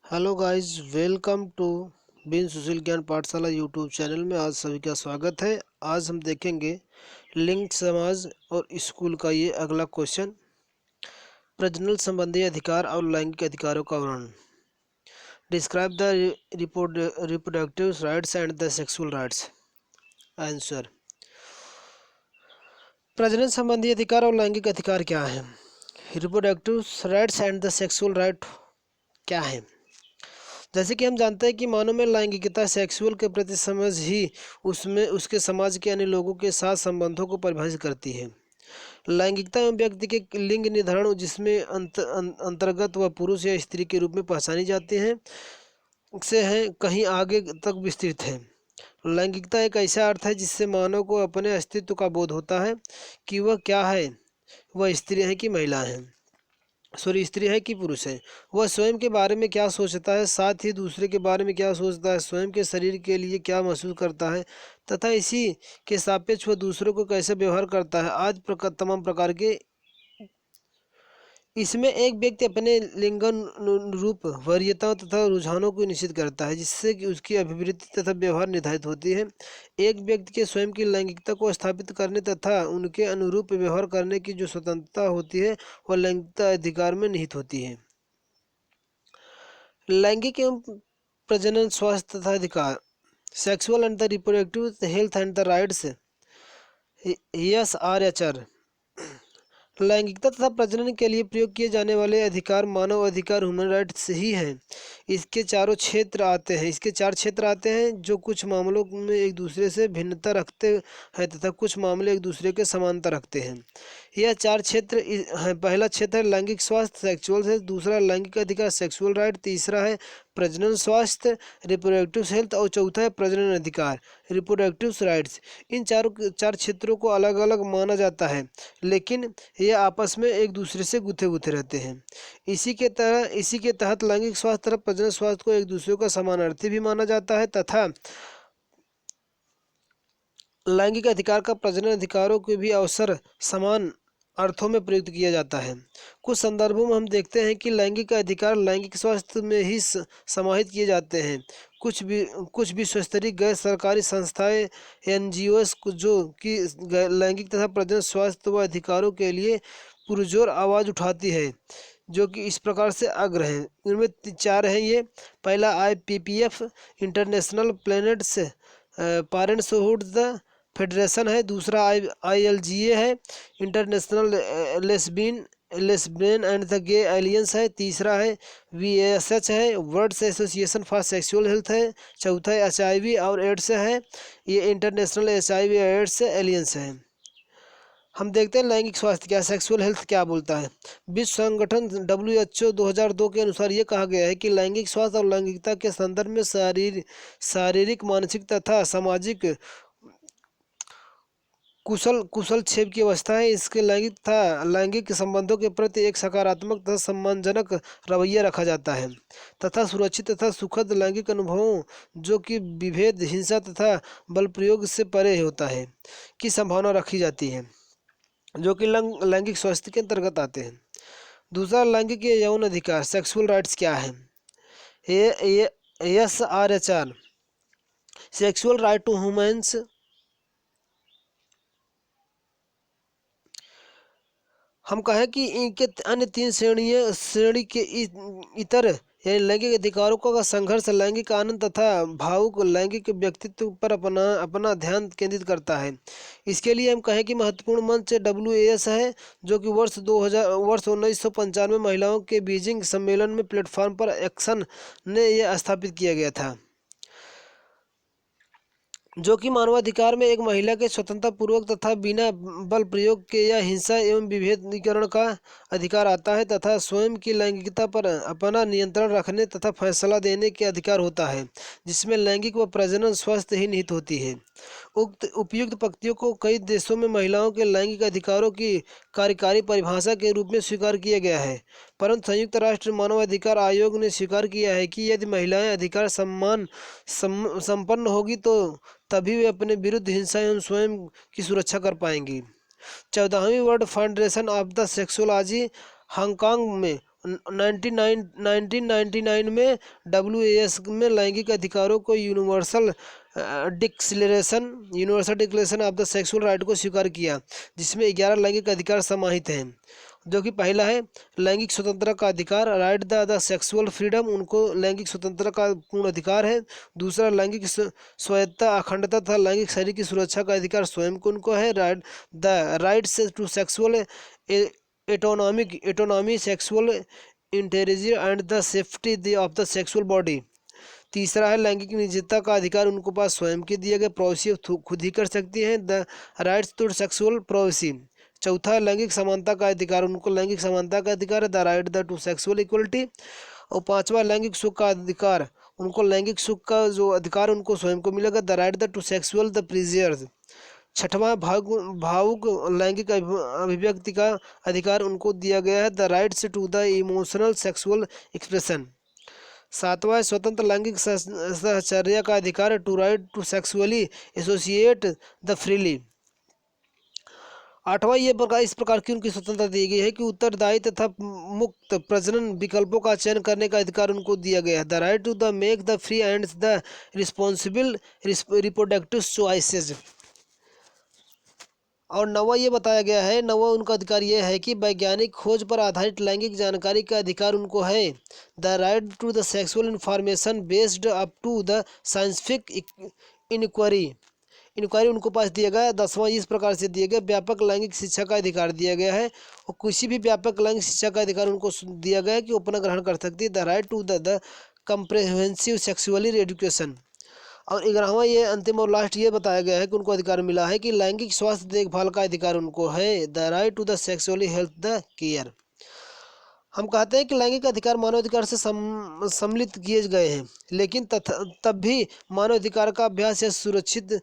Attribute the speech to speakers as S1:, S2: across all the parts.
S1: Hello guys, welcome to बिन सुशील ज्ञान पाठशाला YouTube channel में आज सभी का स्वागत है। आज हम देखेंगे लिंग समाज और स्कूल का ये अगला क्वेश्चन, प्रजनन संबंधी अधिकार और लैंगिक अधिकारों का वर्णन। Describe the reproductive rights and the sexual rights. Answer, प्रजनन संबंधी अधिकार और लैंगिक अधिकार क्या है? Reproductive rights and the sexual right क्या है? जैसे कि हम जानते हैं कि मानव में लैंगिकता सेक्सुअल के प्रति समझ ही उसमें उसके समाज के अन्य लोगों के साथ संबंधों को परिभाषित करती है। लैंगिकता एवं व्यक्ति के लिंग निर्धारण जिसमें अंतर्गत व पुरुष या स्त्री के रूप में पहचानी जाती हैं से है कहीं आगे तक विस्तृत है। लैंगिकता एक ऐसा अर्थ है जिससे मानव को अपने अस्तित्व का बोध होता है कि वह क्या है, वह स्त्री है कि महिला है, स्त्री है कि पुरुष है, वह स्वयं के बारे में क्या सोचता है, साथ ही दूसरे के बारे में क्या सोचता है, स्वयं के शरीर के लिए क्या महसूस करता है तथा इसी के सापेक्ष वह दूसरों को कैसे व्यवहार करता है आदि तमाम प्रकार के। इसमें एक व्यक्ति अपने लिंगानुरूप वरीयताओं तथा रुझानों को निश्चित करता है जिससे कि उसकी अभिवृत्ति तथा व्यवहार निर्धारित होती है। एक व्यक्ति के स्वयं की लैंगिकता को स्थापित करने तथा उनके अनुरूप व्यवहार करने की जो स्वतंत्रता होती है वह लैंगिकता अधिकार में निहित होती है। लैंगिक एवं प्रजनन स्वास्थ्य तथा अधिकार, sexual and the reproductive health and the rights, ESRHR। लैंगिकता तथा प्रजनन के लिए प्रयोग किए जाने वाले अधिकार मानव अधिकार ह्यूमन राइट्स ही हैं। इसके चार क्षेत्र आते हैं जो कुछ मामलों में एक दूसरे से भिन्नता रखते हैं तथा कुछ मामले एक दूसरे के समानता रखते हैं। यह चार क्षेत्र हैं। पहला क्षेत्र है लैंगिक स्वास्थ्य सेक्सुअल हेल्थ, दूसरा लैंगिक अधिकार सेक्सुअल राइट, तीसरा है प्रजनन स्वास्थ्य रिप्रोडक्टिव हेल्थ और चौथा है प्रजनन अधिकार रिप्रोडक्टिव राइट्स। इन चार क्षेत्रों को अलग अलग माना जाता है लेकिन ये आपस में एक दूसरे से गुथे रहते हैं। इसी के तहत लैंगिक स्वास्थ्य तथा प्रजनन स्वास्थ्य को एक दूसरे का समानार्थी भी माना जाता है तथा लैंगिक अधिकार का प्रजनन अधिकारों के भी अवसर समान अर्थों में प्रयुक्त किया जाता है। कुछ संदर्भों में हम देखते हैं कि लैंगिक अधिकार लैंगिक स्वास्थ्य में ही समाहित किए जाते हैं। कुछ विश्वस्तरीय गैर सरकारी संस्थाएं NGOs जो कि लैंगिक तथा प्रजनन स्वास्थ्य व अधिकारों के लिए पुरजोर आवाज़ उठाती है, जो कि इस प्रकार से अग्र हैं। इनमें चार हैं ये। पहला IPPF international planets parenthood the federation है, दूसरा ILGA है, international lesbian and the gay aliens है, तीसरा है VASH है, world association for sexual health है, चौथा है HIV और एड्स है, ये इंटरनेशनल HIV एड्स एलियंस है। हम देखते हैं लैंगिक स्वास्थ्य क्या, सेक्सुअल हेल्थ क्या बोलता है। विश्व संगठन WHO 2002 के अनुसार ये कहा गया है कि लैंगिक स्वास्थ्य और लैंगिकता के संदर्भ में शारीरिक, मानसिक तथा सामाजिक कुशल क्षेप की अवस्था है। इसके लैंगिक संबंधों के प्रति एक सकारात्मक तथा सम्मानजनक रवैया रखा जाता है तथा सुरक्षित तथा सुखद लैंगिक अनुभवों जो कि विभेद, हिंसा तथा बल प्रयोग से परे होता है की संभावना रखी जाती है, जो कि लैंगिक स्वास्थ्य के अंतर्गत आते हैं। दूसरा, लैंगिक यौन अधिकार सेक्सुअल राइट्स क्या है? ESRHR, sexual right to humans. हम कहें कि इनके अन्य तीन श्रेणी के इतर यानी लैंगिक अधिकारों का संघर्ष लैंगिक आनंद तथा भावुक लैंगिक व्यक्तित्व पर अपना ध्यान केंद्रित करता है। इसके लिए हम कहें कि महत्वपूर्ण मंच WAS है, जो कि वर्ष 1995 महिलाओं के बीजिंग सम्मेलन में प्लेटफॉर्म पर एक्शन ने यह स्थापित किया गया था, जो कि मानवाधिकार में एक महिला के स्वतंत्रता पूर्वक तथा बिना बल प्रयोग के या हिंसा एवं विभेदीकरण का अधिकार आता है तथा स्वयं की लैंगिकता पर अपना नियंत्रण रखने तथा फैसला देने के अधिकार होता है, जिसमें लैंगिक व प्रजनन स्वास्थ्य ही निहित होती है। उपयुक्त पंक्तियों को कई देशों में महिलाओं के लैंगिक अधिकारों की कार्यकारी परिभाषा के रूप में स्वीकार किया गया है, परंतु संयुक्त राष्ट्र मानवाधिकार आयोग ने स्वीकार किया है कि यदि महिलाएं अधिकार संपन्न होगी तो तभी वे अपने विरुद्ध हिंसा एवं स्वयं की सुरक्षा कर पाएंगी। 14वीं world federation of the sexology Hong Kong में 1999 में WAS में लैंगिक अधिकारों को universal declaration of the sexual right को स्वीकार किया, जिसमें 11 लैंगिक अधिकार समाहित हैं, जो कि पहला है लैंगिक स्वतंत्रता का अधिकार, राइट द सेक्सुअल फ्रीडम, उनको लैंगिक स्वतंत्रता का पूर्ण अधिकार है। दूसरा लैंगिक स्वायत्तता, अखंडता तथा लैंगिक शरीर की सुरक्षा का अधिकार स्वयं को उनको है। The rights to sexual autonomy, sexual integrity and the safety of the sexual body. तीसरा है लैंगिक निजता का अधिकार, उनको पास स्वयं के दिए गए प्राइवेसी खुद ही कर सकती हैं, the rights to sexual privacy. चौथा है लैंगिक समानता का अधिकार, उनको लैंगिक समानता का अधिकार है, the right the two sexual equality. और पांचवा लैंगिक सुख का अधिकार, उनको लैंगिक सुख का जो अधिकार उनको स्वयं को मिलेगा, the right the two sexual the pleasures. छठवां भावुक लैंगिक अभिव्यक्ति का अधिकार उनको दिया गया है, the rights to the emotional sexual expression. सातवां स्वतंत्र लैंगिक सहचर्या का अधिकार, to right to sexually associate the freely. आठवां इस प्रकार की उनकी स्वतंत्रता दी गई है कि उत्तरदायी तथा मुक्त प्रजनन विकल्पों का चयन करने का अधिकार उनको दिया गया है, the right to the make the free and the responsible reproductive choices. और नवा ये बताया गया है, नवा उनका अधिकार यह है कि वैज्ञानिक खोज पर आधारित लैंगिक जानकारी का अधिकार उनको है, the right to the sexual information based up to the scientific inquiry उनको पास दिया गया है। 10वां इस प्रकार से दिया गया व्यापक लैंगिक शिक्षा का अधिकार दिया गया है, और किसी भी व्यापक लैंगिक शिक्षा का अधिकार उनको दिया गया है कि वो अपना ग्रहण कर सकती है, the right to the comprehensive sexually education. और 11वां ये अंतिम और लास्ट ये बताया गया है कि उनको अधिकार मिला है कि लैंगिक स्वास्थ्य देखभाल का अधिकार उनको है, the right to the sexually health the care. हम कहते हैं कि लैंगिक अधिकार मानवाधिकार से सम्मिलित किए गए हैं, लेकिन तब भी मानवाधिकार का अभ्यास यह सुरक्षित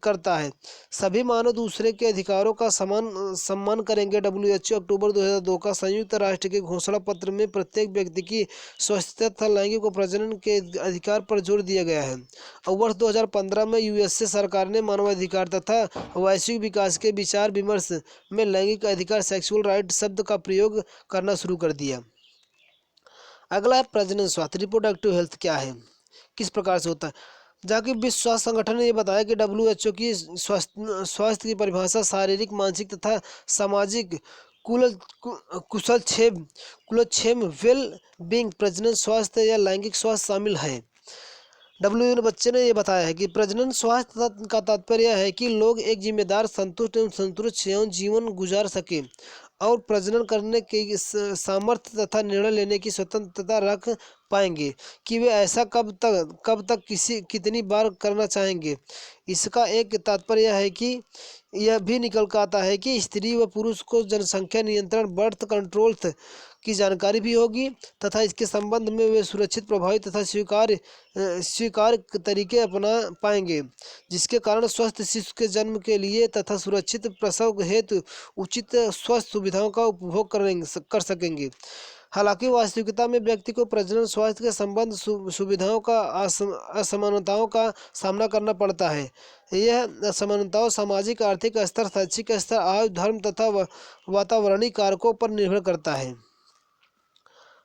S1: करता है सभी मानव दूसरे के अधिकारों का सम्मान करेंगे। WHO अक्टूबर 2002 का संयुक्त राष्ट्र के घोषणा पत्र में प्रत्येक व्यक्ति की स्वास्थ्य तथा लैंगिक व प्रजनन के अधिकार पर जोर दिया गया है। और वर्ष 2015 में USA सरकार ने मानवाधिकार तथा वैश्विक विकास के विचार विमर्श में लैंगिक अधिकार सेक्सुअल राइट शब्द का प्रयोग करना शुरू कर दिया। अगला है प्रजनन स्वास्थ्य, रिप्रोडक्टिव हेल्थ क्या है, किस प्रकार से होता है। जबकि विश्व स्वास्थ्य संगठन ने यह बताया कि WHO की स्वास्थ्य की परिभाषा शारीरिक, मानसिक तथा सामाजिक कुशलक्षेम वेल बीइंग प्रजनन स्वास्थ्य या लैंगिक स्वास्थ्य शामिल है। WHO बच्चे ने यह बताया है कि प्रजनन स्वास्थ्य का तात्पर्य यह है कि लोग एक जिम्मेदार, संतुष्ट एवं संतुलित जीवन गुजार सके और प्रजनन करने की सामर्थ्य तथा निर्णय लेने की स्वतंत्रता रख पाएंगे कि वे ऐसा कब तक कितनी बार करना चाहेंगे। इसका एक तात्पर्य यह है कि यह भी निकल कर आता है कि स्त्री व पुरुष को जनसंख्या नियंत्रण, बर्थ कंट्रोल की जानकारी भी होगी तथा इसके संबंध में वे सुरक्षित, प्रभावी तथा स्वीकार तरीके अपना पाएंगे, जिसके कारण स्वस्थ शिशु के जन्म के लिए तथा सुरक्षित प्रसव हेतु उचित स्वास्थ्य सुविधाओं का उपभोग कर सकेंगे। हालांकि वास्तविकता में व्यक्ति को प्रजनन स्वास्थ्य के संबंध सुविधाओं का असमानताओं का सामना करना पड़ता है। यह असमानताओं सामाजिक, आर्थिक स्तर, शैक्षिक स्तर, आयु, धर्म तथा वातावरणीय कारकों पर निर्भर करता है।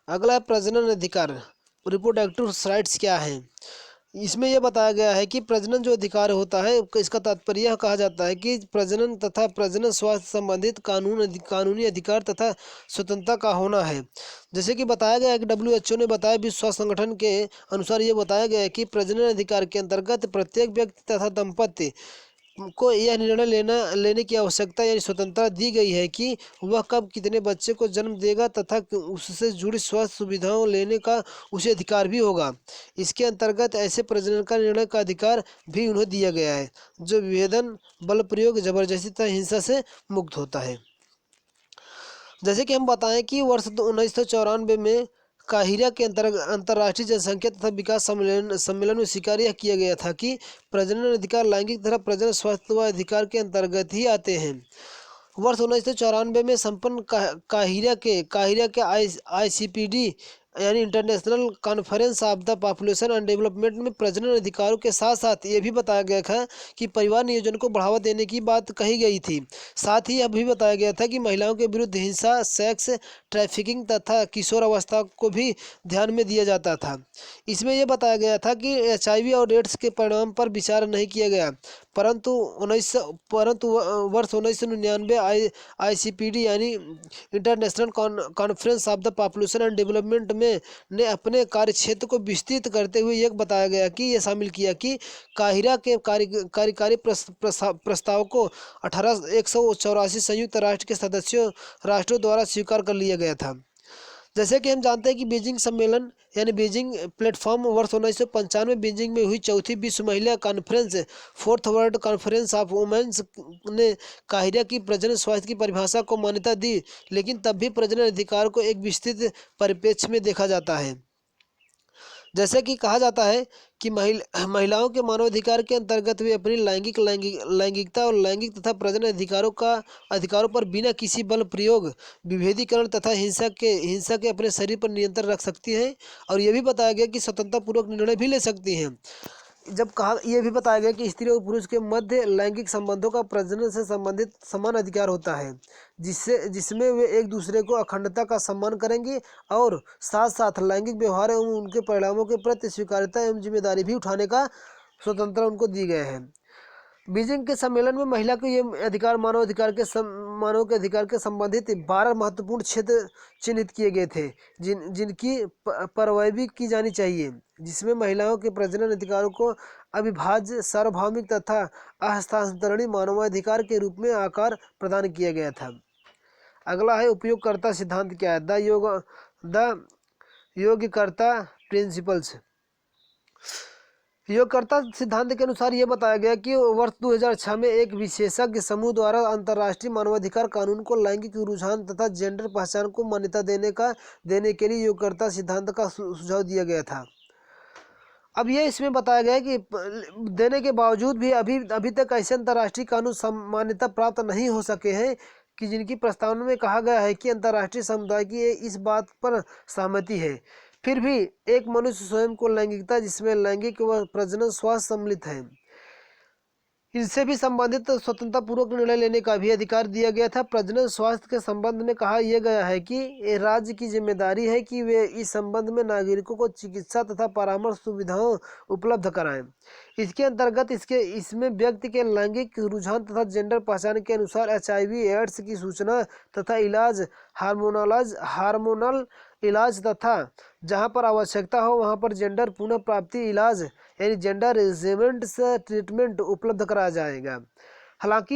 S1: अगला प्रजनन अधिकार, रिप्रोडक्टिव राइट्स क्या है। इसमें यह बताया गया है कि प्रजनन जो अधिकार होता है, इसका तात्पर्य यह कहा जाता है कि प्रजनन तथा प्रजनन स्वास्थ्य संबंधित कानूनी अधिकार तथा स्वतंत्रता का होना है। जैसे कि बताया गया है कि WHO ने बताया, विश्व स्वास्थ्य संगठन के अनुसार ये बताया गया है कि प्रजनन अधिकार के अंतर्गत प्रत्येक व्यक्ति तथा दंपति को यह निर्णय लेने की आवश्यकता यानी स्वतंत्रता दी गई है कि वह कब कितने बच्चे को जन्म देगा तथा उससे जुड़ी स्वास्थ्य सुविधाओं लेने का उसे अधिकार भी होगा। इसके अंतर्गत ऐसे प्रजनन का निर्णय का अधिकार भी उन्हें दिया गया है जो विभेदन, बल प्रयोग, जबरदस्ती तथा हिंसा से मुक्त होता है। जैसे कि हम बताएं कि वर्ष 1994 में काहिरा के अंतर्राष्ट्रीय जनसंख्या तथा विकास सम्मेलन में स्वीकार यह किया गया था कि प्रजनन अधिकार लैंगिक तथा प्रजनन स्वास्थ्य व अधिकार के अंतर्गत ही आते हैं। वर्ष 1994 में संपन्न काहिरा के ICPD यानी international conference of the population and development में प्रजनन अधिकारों के साथ साथ ये भी बताया गया था कि परिवार नियोजन को बढ़ावा देने की बात कही गई थी। साथ ही यह भी बताया गया था कि महिलाओं के विरुद्ध हिंसा, सेक्स ट्रैफिकिंग तथा किशोर अवस्था को भी ध्यान में दिया जाता था। इसमें यह बताया गया था कि HIV और एड्स के परिणाम पर विचार नहीं किया गया, परंतु वर्ष 1999 ICPD यानी international conference of the population and development में ने अपने कार्यक्षेत्र को विस्तृत करते हुए यह बताया गया कि यह शामिल किया कि काहिरा के कार्यकारी प्रस्ताव को 184 संयुक्त राष्ट्र के सदस्यों राष्ट्रों द्वारा स्वीकार कर लिया गया था। जैसे कि हम जानते हैं कि बीजिंग सम्मेलन यानी बीजिंग प्लेटफॉर्म वर्ष 1995 बीजिंग में हुई चौथी विश्व महिला conference, fourth world conference of womens ने काहिरा की प्रजनन स्वास्थ्य की परिभाषा को मान्यता दी, लेकिन तब भी प्रजनन अधिकार को एक विस्तृत परिप्रेक्ष्य में देखा जाता है। जैसे कि कहा जाता है कि महिलाओं के मानवाधिकार के अंतर्गत वे अपनी लैंगिकता और लैंगिक तथा प्रजनन अधिकारों पर बिना किसी बल प्रयोग, विभेदीकरण तथा हिंसा के अपने शरीर पर नियंत्रण रख सकती हैं। और यह भी बताया गया कि स्वतंत्रतापूर्वक निर्णय भी ले सकती हैं। जब कहा यह भी बताया गया कि स्त्री और पुरुष के मध्य लैंगिक संबंधों का प्रजनन से संबंधित समान अधिकार होता है, जिसमें वे एक दूसरे को अखंडता का सम्मान करेंगे और साथ साथ लैंगिक व्यवहार एवं उनके परिणामों के प्रति स्वीकार्यता एवं जिम्मेदारी भी उठाने का स्वतंत्रता उनको दी गए हैं। बीजिंग के सम्मेलन में महिला को ये अधिकार मानव के अधिकार के संबंधित 12 महत्वपूर्ण क्षेत्र चिन्हित किए गए थे, जिनकी पैरवी की जानी चाहिए, जिसमें महिलाओं के प्रजनन अधिकारों को अविभाज्य, सार्वभौमिक तथा अहस्तांतरणीय मानवाधिकार के रूप में आकार प्रदान किया गया था। अगला है उपयोगकर्ता सिद्धांत क्या है, द योग्यकर्ता प्रिंसिपल्स। योग्यकर्ता सिद्धांत के अनुसार यह बताया गया कि वर्ष 2006 में एक विशेषज्ञ समूह द्वारा अंतर्राष्ट्रीय मानवाधिकार कानून को लैंगिक रुझान तथा जेंडर पहचान को मान्यता देने के लिए योग्यकर्ता सिद्धांत का सुझाव दिया गया था। अब यह इसमें बताया गया कि देने के बावजूद भी अभी तक ऐसे अंतर्राष्ट्रीय कानून मान्यता प्राप्त नहीं हो सके हैं कि जिनकी प्रस्तावना में कहा गया है कि अंतर्राष्ट्रीय समुदाय की इस बात पर सहमति है। फिर भी एक मनुष्य स्वयं को लैंगिकता, जिसमें लैंगिक व प्रजनन स्वास्थ्य सम्मिलित है, इनसे भी संबंधित स्वतंत्रतापूर्वक निर्णय लेने का भी अधिकार दिया गया था। प्रजनन स्वास्थ्य के संबंध में कहा यह गया है कि ये राज्य की जिम्मेदारी है कि वे इस संबंध में नागरिकों को चिकित्सा तथा परामर्श सुविधाओं उपलब्ध कराएं। इसके अंतर्गत इसमें व्यक्ति के लैंगिक रुझान तथा जेंडर पहचान के अनुसार HIV एड्स की सूचना तथा इलाज, हार्मोनल इलाज तथा जहां पर आवश्यकता हो वहां पर जेंडर पुनः प्राप्ति इलाज यानी जेंडर रिजेमेंट्स ट्रीटमेंट उपलब्ध कराया जाएगा। हालांकि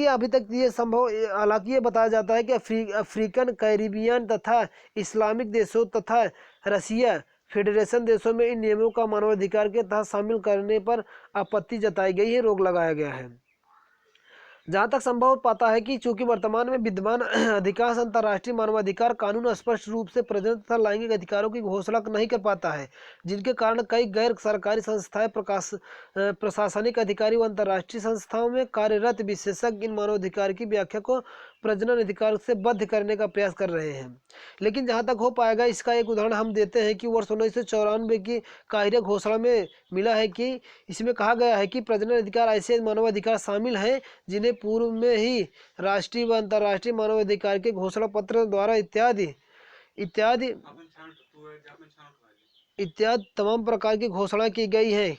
S1: ये बताया जाता है कि अफ्रीकन, कैरिबियन तथा इस्लामिक देशों तथा रसिया फेडरेशन देशों में इन नियमों का मानवाधिकार के तहत शामिल करने पर आपत्ति जताई गई है, रोक लगाया गया है। जहाँ तक संभव पाता है कि चूंकि वर्तमान में विद्यमान अधिकांश अंतर्राष्ट्रीय मानवाधिकार कानून स्पष्ट रूप से प्रजनन तथा लैंगिक अधिकारों की घोषणा नहीं कर पाता है, जिनके कारण कई गैर सरकारी संस्थाएं, प्रशासनिक अधिकारी व अंतर्राष्ट्रीय संस्थाओं में कार्यरत विशेषज्ञ इन मानवाधिकार की व्याख्या को प्रजनन अधिकार से बद्ध करने का प्रयास कर रहे हैं। लेकिन जहाँ तक हो पाएगा, इसका एक उदाहरण हम देते हैं कि वर्ष 1994 की काहिरा घोषणा में मिला है कि इसमें कहा गया है कि प्रजनन अधिकार ऐसे मानवाधिकार शामिल हैं जिन्हें पूर्व में ही राष्ट्रीय व अंतर्राष्ट्रीय मानवाधिकार के घोषणा पत्र द्वारा इत्यादि तमाम प्रकार की घोषणा की गई है।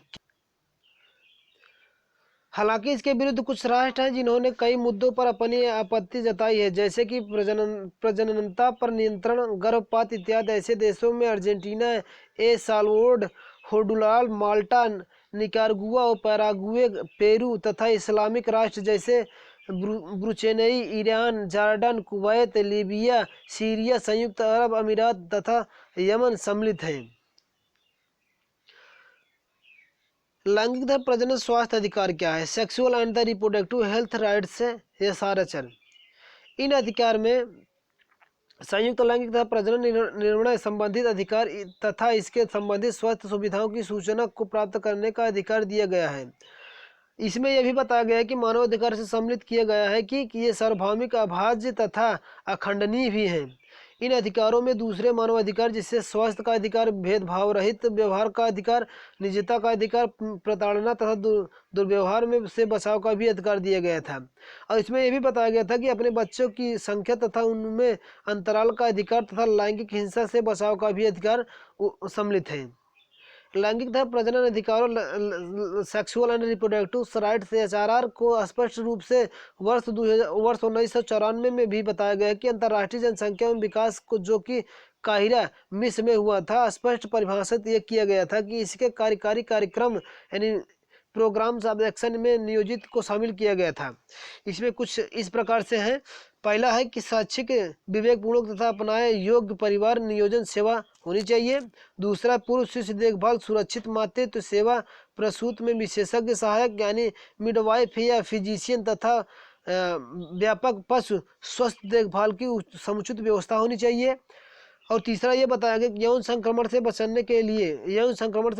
S1: हालांकि इसके विरुद्ध कुछ राष्ट्र हैं जिन्होंने कई मुद्दों पर अपनी आपत्ति जताई है, जैसे कि प्रजननता पर नियंत्रण, गर्भपात इत्यादि। ऐसे देशों में अर्जेंटीना, एल साल्वाडोर, होंडुरास, माल्टा, निकारागुआ और पैराग्वे, पेरू तथा इस्लामिक राष्ट्र जैसे Brunei, Iran, Jordan, Kuwait, Libya, Syria, संयुक्त अरब अमीरात तथा यमन सम्मिलित हैं। लैंगिक तथा प्रजनन स्वास्थ्य अधिकार क्या है? Sexual and the reproductive health rights SRHR। इन अधिकार में संयुक्त लैंगिक तथा प्रजनन निर्णय संबंधित अधिकार तथा इसके संबंधित स्वास्थ्य सुविधाओं की सूचना को प्राप्त करने का अधिकार दिया गया है। इसमें यह भी बताया गया है कि मानवाधिकार से सम्मिलित किया गया है कि ये सार्वभौमिक, अभाज्य तथा अखंडनीय भी हैं। इन अधिकारों में दूसरे मानवाधिकार जैसे स्वास्थ्य का अधिकार, भेदभाव रहित व्यवहार का अधिकार, निजता का अधिकार, प्रताड़ना तथा दुर्व्यवहार में से बचाव का भी अधिकार दिया गया था। और इसमें यह भी बताया गया था कि अपने बच्चों की संख्या तथा उनमें अंतराल का अधिकार तथा लैंगिक हिंसा से बचाव का भी अधिकार सम्मिलित है। लैंगिक तथा प्रजनन अधिकारों सेक्सुअल एंड रिप्रोडक्टिव राइट्स एचआरआर को स्पष्ट रूप से वर्ष 1994 में भी बताया गया कि अंतर्राष्ट्रीय जनसंख्या एवं विकास को, जो कि काहिरा मिस्र में हुआ था, स्पष्ट परिभाषित ये किया गया था कि इसके कार्यकारी कार्यक्रम यानी प्रोग्राम्स ऑफ एक्शन में नियोजित को शामिल किया गया था। इसमें कुछ इस प्रकार से है। पहला है कि शैक्षिक, विवेकपूर्ण तथा अपनाए योग्य परिवार नियोजन सेवा होनी चाहिए। दूसरा, पूर्व शिशु देखभाल, सुरक्षित मातृत्व सेवा, प्रसूति में विशेषज्ञ सहायक यानी मिडवाइफ या फिजिशियन तथा व्यापक पशु स्वास्थ्य देखभाल की समुचित व्यवस्था होनी चाहिए। और तीसरा ये बताया गया कि यौन संक्रमण से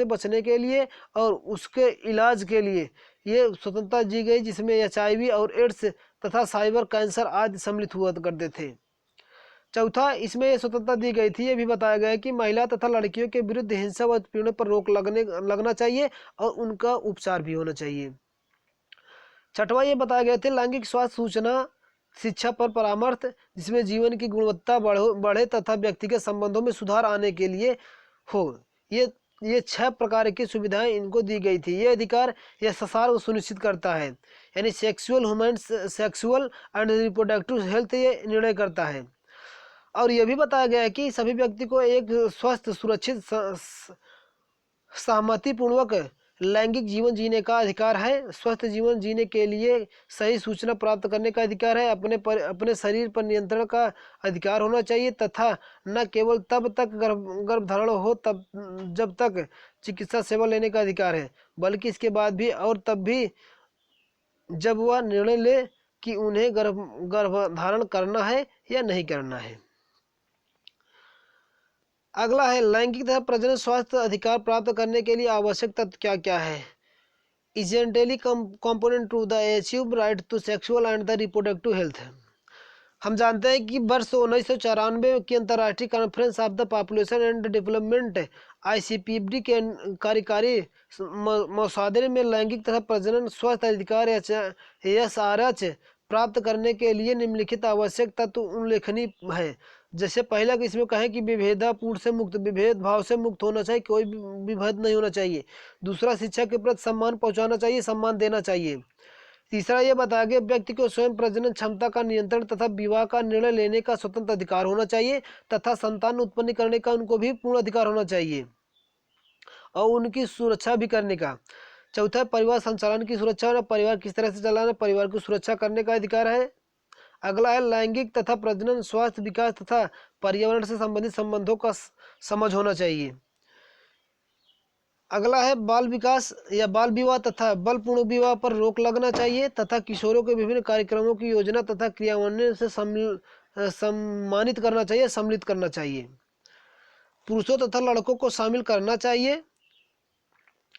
S1: बचने के लिए और उसके इलाज के लिए ये स्वतंत्रता दी गई, जिसमें एचआईवी और एड्स तथा साइबर कैंसर आदि सम्मिलित हुआ करते थे। चौथा, इसमें ये स्वतंत्रता दी गई थी, ये भी बताया गया है कि महिला तथा लड़कियों के विरुद्ध हिंसा व उत्पीड़न पर रोक लगना चाहिए और उनका उपचार भी होना चाहिए। छठवां ये बताया गया थे लैंगिक स्वास्थ्य सूचना शिक्षा पर परामर्श, जिसमें जीवन की गुणवत्ता बढ़े तथा व्यक्तिगत संबंधों में सुधार आने के लिए हो। ये 6 प्रकार की सुविधाएं इनको दी गई थी। ये अधिकार यह संसार को सुनिश्चित करता है, यानी सेक्सुअल एंड रिप्रोडक्टिव हेल्थ ये निर्णय करता है। और यह भी बताया गया है कि सभी व्यक्ति को एक स्वस्थ, सुरक्षित, सहमतिपूर्वक लैंगिक जीवन जीने का अधिकार है। स्वस्थ जीवन जीने के लिए सही सूचना प्राप्त करने का अधिकार है। अपने शरीर पर नियंत्रण का अधिकार होना चाहिए तथा न केवल तब तक गर्भधारण हो तब जब तक चिकित्सा सेवा लेने का अधिकार है, बल्कि इसके बाद भी और तब भी जब वह निर्णय ले कि उन्हें गर्भधारण करना है या नहीं करना है। अगला है लैंगिक तथा प्रजनन स्वास्थ्य अधिकार प्राप्त करने के लिए आवश्यक तत्व क्या क्या है। Essentially component to the achieve right to sexual and the reproductive health. हम जानते हैं कि वर्ष 1994 की अंतर्राष्ट्रीय conference of the population and development ICPD के कार्यकारी मसौदे में लैंगिक तथा प्रजनन स्वास्थ्य अधिकार SRH प्राप्त करने के लिए निम्नलिखित आवश्यक तत्व उल्लेखनीय है। जैसे पहला कि इसमें कहें कि विभेद भाव से मुक्त होना चाहिए, कोई भी विभेद नहीं होना चाहिए। दूसरा, शिक्षा के प्रति सम्मान पहुंचाना चाहिए, सम्मान देना चाहिए। तीसरा, यह बताया गया व्यक्ति को स्वयं प्रजनन क्षमता का नियंत्रण तथा विवाह का निर्णय लेने का स्वतंत्र अधिकार होना चाहिए तथा संतान उत्पन्न करने का उनको भी पूर्ण अधिकार होना चाहिए और उनकी सुरक्षा भी करने का। चौथा, परिवार संचालन की सुरक्षा और परिवार किस तरह से चलाना, परिवार की सुरक्षा करने का अधिकार है। अगला है लैंगिक तथा प्रजनन स्वास्थ्य विकास तथा पर्यावरण से संबंधित संबंधों का समझ होना चाहिए। अगला है बाल विकास या बाल विवाह तथा बलपूर्ण विवाह पर रोक लगना चाहिए तथा किशोरों के विभिन्न कार्यक्रमों की योजना तथा क्रियान्वयन से सम्मानित करना चाहिए, सम्मिलित करना चाहिए। पुरुषों तथा लड़कों को शामिल करना चाहिए।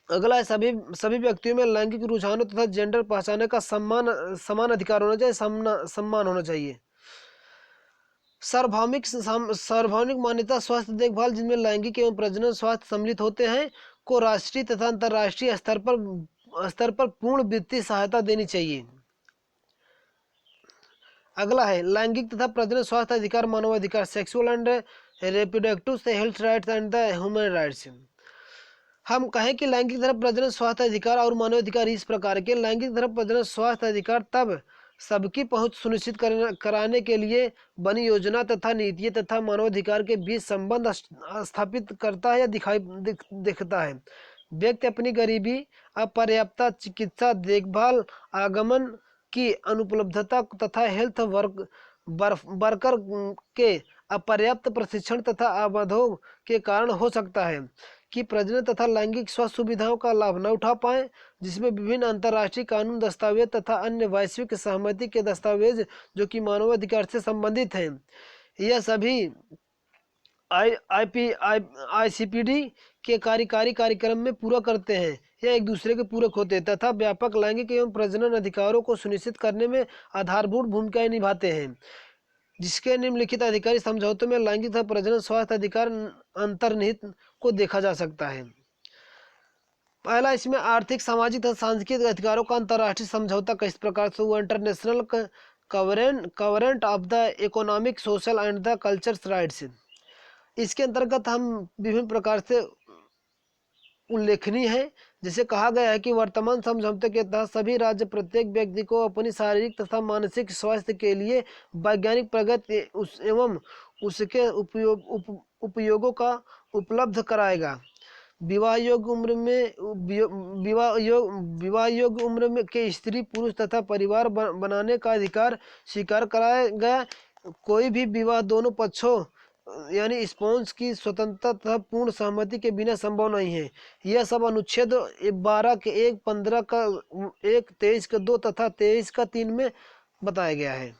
S1: अगला है सभी व्यक्तियों में लैंगिक रुझानों तथा जेंडर पहचाने का समान अधिकार होना चाहिए, सम्मान होना चाहिए। सार्वभौमिक मान्यता स्वास्थ्य देखभाल, जिनमें लैंगिक एवं प्रजनन स्वास्थ्य सम्मिलित होते हैं, को राष्ट्रीय तथा अंतर्राष्ट्रीय स्तर पर पूर्ण वित्तीय सहायता देनी चाहिए। अगला है लैंगिक तथा प्रजनन स्वास्थ्य अधिकार मानवाधिकार, sexual and reproductive health rights and the human rights. हम कहें कि लैंगिक तथा प्रजनन स्वास्थ्य अधिकार और मानवाधिकार इस प्रकार के। लैंगिक तथा प्रजनन स्वास्थ्य अधिकार तब सबकी पहुंच सुनिश्चित कराने के लिए बनी योजना तथा नीतियां तथा मानवाधिकार के बीच संबंध स्थापित करता है या दिखता है। व्यक्ति अपनी गरीबी, अपर्याप्तता, चिकित्सा देखभाल, आगमन की अनुपलब्धता तथा हेल्थ वर्कर के अपर्याप्त प्रशिक्षण तथा अवरोधों के कारण हो सकता है कि प्रजनन तथा लैंगिक स्वास्थ्य सुविधाओं का लाभ न उठा पाए, जिसमें विभिन्न अंतर्राष्ट्रीय कानून दस्तावेज तथा अन्य वैश्विक सहमति के दस्तावेज जो कि मानवाधिकार से संबंधित हैं, यह सभी ICPD के कार्यकारी कार्यक्रम में पूरा करते हैं या एक दूसरे के पूरक होते हैं तथा व्यापक लैंगिक एवं प्रजनन अधिकारों को सुनिश्चित करने में आधारभूत भूमिकाएं निभाते हैं। जिसके निम्नलिखित अधिकारी समझौते में लैंगिक तथा प्रजनन स्वास्थ्य अधिकार अंतर्निहित को देखा जा सकता है। पहला, इसमें आर्थिक, सामाजिक तथा सांस्कृतिक अधिकारों का अंतर्राष्ट्रीय समझौता का इस प्रकार से हुआ, international covenant of the economic, social and the cultural rights. इसके अंतर्गत हम विभिन्न प्रकार से उल्लेखनीय है। जिसे कहा गया है कि वर्तमान समझौते के तहत सभी राज्य प्रत्येक व्यक्ति को अपनी शारीरिक तथा मानसिक स्वास्थ्य के लिए वैज्ञानिक प्रगति एवं उसके उपयोगों का उपलब्ध कराएगा। विवाह योग्य उम्र में के स्त्री पुरुष तथा परिवार बनाने का अधिकार स्वीकार कराया। कोई भी विवाह दोनों पक्षों यानी स्पॉन्स की स्वतंत्रता तथा पूर्ण सहमति के बिना संभव नहीं है। यह सब अनुच्छेद 12 के 1, 15 का 1, 23 का 2 तथा 23 का 3 में बताया गया है।